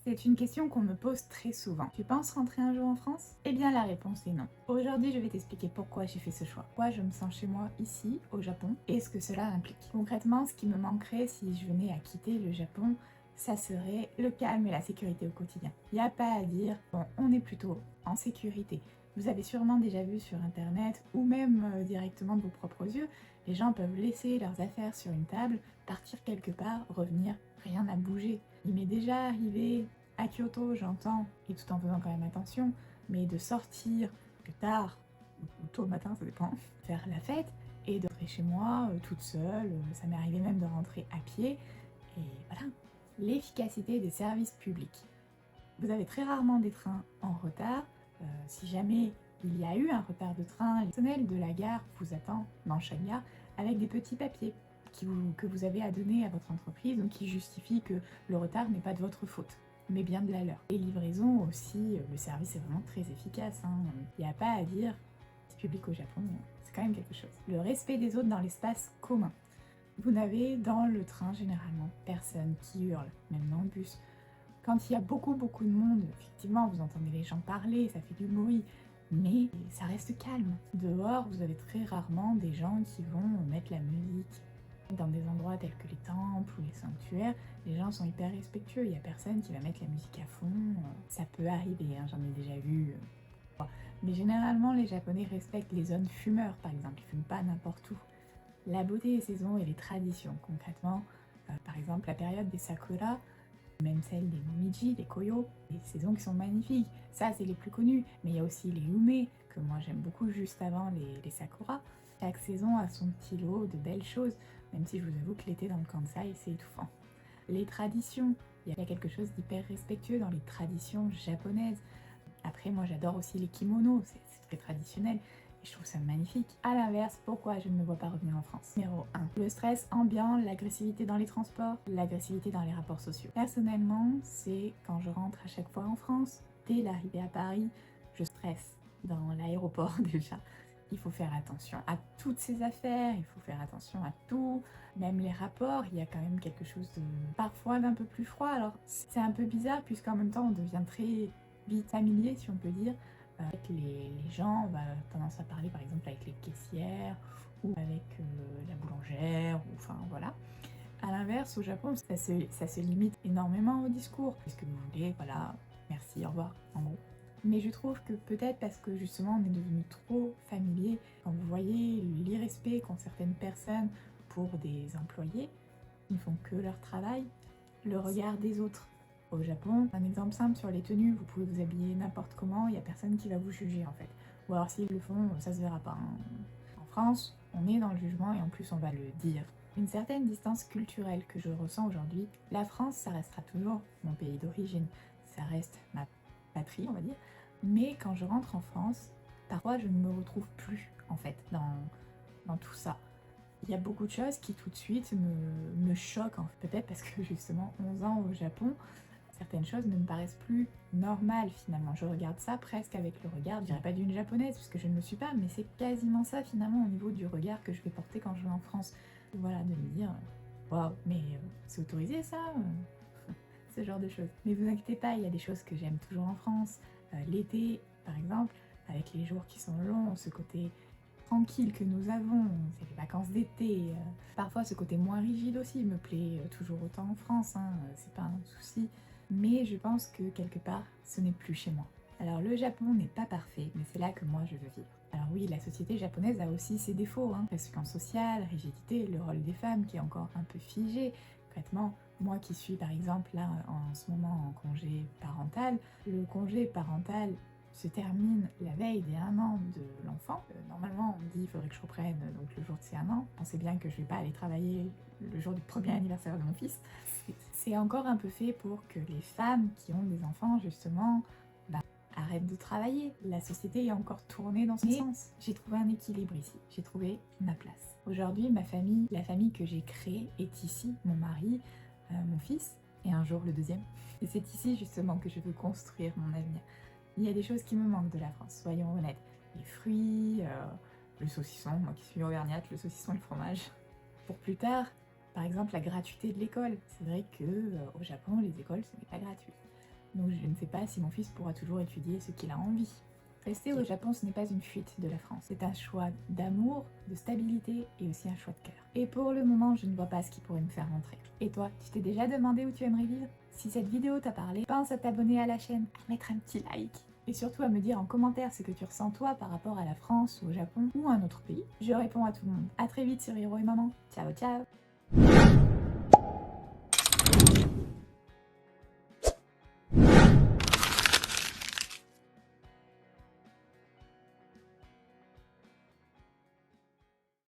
C'est une question qu'on me pose très souvent. Tu penses rentrer un jour en France? Eh bien la réponse est non. Aujourd'hui je vais t'expliquer pourquoi j'ai fait ce choix. Pourquoi je me sens chez moi ici, au Japon, et ce que cela implique. Concrètement, ce qui me manquerait si je venais à quitter le Japon, ça serait le calme et la sécurité au quotidien. Il n'y a pas à dire, bon, on est plutôt en sécurité. Vous avez sûrement déjà vu sur internet, ou même directement de vos propres yeux, les gens peuvent laisser leurs affaires sur une table, partir quelque part, revenir, rien n'a bougé. Il m'est déjà arrivé à Kyoto, j'entends, et tout en faisant quand même attention, mais de sortir plus tard, ou tôt le matin, ça dépend, faire la fête, et de rentrer chez moi toute seule, ça m'est arrivé même de rentrer à pied, et voilà. L'efficacité des services publics. Vous avez très rarement des trains en retard. Si jamais il y a eu un retard de train, le personnel de la gare vous attend dans chaque gare avec des petits papiers que vous avez à donner à votre entreprise, donc qui justifient que le retard n'est pas de votre faute, mais bien de la leur. Les livraisons aussi, le service est vraiment très efficace. Il n'y a pas à dire, c'est public au Japon, c'est quand même quelque chose. Le respect des autres dans l'espace commun. Vous n'avez dans le train généralement personne qui hurle, même dans le bus. Quand il y a beaucoup de monde, effectivement, vous entendez les gens parler, ça fait du bruit, mais ça reste calme. Dehors, vous avez très rarement des gens qui vont mettre la musique. Dans des endroits tels que les temples ou les sanctuaires, les gens sont hyper respectueux, il n'y a personne qui va mettre la musique à fond. Ça peut arriver, j'en ai déjà vu. Mais généralement, les Japonais respectent les zones fumeurs, par exemple, ils ne fument pas n'importe où. La beauté des saisons et les traditions, concrètement, par exemple la période des sakura, même celle des momiji, des koyo, des saisons qui sont magnifiques. Ça, c'est les plus connus, mais il y a aussi les ume, que moi j'aime beaucoup juste avant les sakura. Chaque saison a son petit lot de belles choses, même si je vous avoue que l'été dans le Kansai, c'est étouffant. Les traditions, il y a quelque chose d'hyper respectueux dans les traditions japonaises. Après, moi j'adore aussi les kimonos, c'est très traditionnel. Et je trouve ça magnifique. A l'inverse, pourquoi je ne me vois pas revenir en France? Numéro 1. Le stress ambiant, l'agressivité dans les transports, l'agressivité dans les rapports sociaux. Personnellement, c'est quand je rentre à chaque fois en France, dès l'arrivée à Paris, je stresse dans l'aéroport déjà. Il faut faire attention à toutes ces affaires, il faut faire attention à tout, même les rapports, il y a quand même quelque chose de parfois d'un peu plus froid. Alors c'est un peu bizarre puisqu'en même temps on devient très vite familier, si on peut dire. Avec les gens, on va tendance à parler par exemple avec les caissières ou avec la boulangère, ou enfin voilà. A l'inverse, au Japon, ça se limite énormément au discours. Qu'est-ce que vous voulez? Voilà, merci, au revoir, en gros. Mais je trouve que peut-être parce que justement on est devenu trop familier, quand vous voyez l'irrespect qu'ont certaines personnes pour des employés, ils ne font que leur travail, le regard des autres. Au Japon, un exemple simple sur les tenues, vous pouvez vous habiller n'importe comment, il n'y a personne qui va vous juger en fait. Ou alors s'ils le font, ça se verra pas. En France, on est dans le jugement et en plus on va le dire. Une certaine distance culturelle que je ressens aujourd'hui, la France, ça restera toujours mon pays d'origine, ça reste ma patrie, on va dire. Mais quand je rentre en France, parfois je ne me retrouve plus en fait dans tout ça. Il y a beaucoup de choses qui tout de suite me choquent, en fait. Peut-être parce que justement 11 ans au Japon, certaines choses ne me paraissent plus normales finalement. Je regarde ça presque avec le regard, je dirais pas d'une japonaise puisque je ne le suis pas, mais c'est quasiment ça finalement au niveau du regard que je vais porter quand je vais en France. Voilà, de me dire, waouh, mais c'est autorisé ça ce genre de choses. Mais vous inquiétez pas, il y a des choses que j'aime toujours en France. L'été, par exemple, avec les jours qui sont longs, ce côté tranquille que nous avons, c'est les vacances d'été. Parfois ce côté moins rigide aussi me plaît toujours autant en France, c'est pas un souci. Mais je pense que quelque part, ce n'est plus chez moi. Alors le Japon n'est pas parfait, mais c'est là que moi je veux vivre. Alors oui, la société japonaise a aussi ses défauts, pression sociale, rigidité, le rôle des femmes qui est encore un peu figé. Concrètement, moi qui suis par exemple là en ce moment en congé parental, le congé parental se termine la veille des 1 an de l'enfant. Normalement, on me dit qu'il faudrait que je reprenne donc le jour de ses 1 an. Pensez bien que je vais pas aller travailler le jour du premier anniversaire de mon fils. C'est encore un peu fait pour que les femmes qui ont des enfants, justement, arrêtent de travailler. La société est encore tournée dans ce sens. J'ai trouvé un équilibre ici. J'ai trouvé ma place. Aujourd'hui, ma famille, la famille que j'ai créée est ici. Mon mari, mon fils, et un jour le deuxième. Et c'est ici, justement, que je veux construire mon avenir. Il y a des choses qui me manquent de la France, soyons honnêtes. Les fruits, le saucisson, moi qui suis auvergnate, le saucisson et le fromage. Pour plus tard, par exemple la gratuité de l'école. C'est vrai que au Japon, les écoles, ce n'est pas gratuit. donc je ne sais pas si mon fils pourra toujours étudier ce qu'il a envie. Rester au Japon, ce n'est pas une fuite de la France, c'est un choix d'amour, de stabilité et aussi un choix de cœur. Et pour le moment, je ne vois pas ce qui pourrait me faire rentrer. Et toi, tu t'es déjà demandé où tu aimerais vivre? Si cette vidéo t'a parlé, pense à t'abonner à la chaîne, à mettre un petit like. Et surtout à me dire en commentaire ce que tu ressens toi par rapport à la France, au Japon ou un autre pays. Je réponds à tout le monde. A très vite sur Hiro et Maman. Ciao ciao.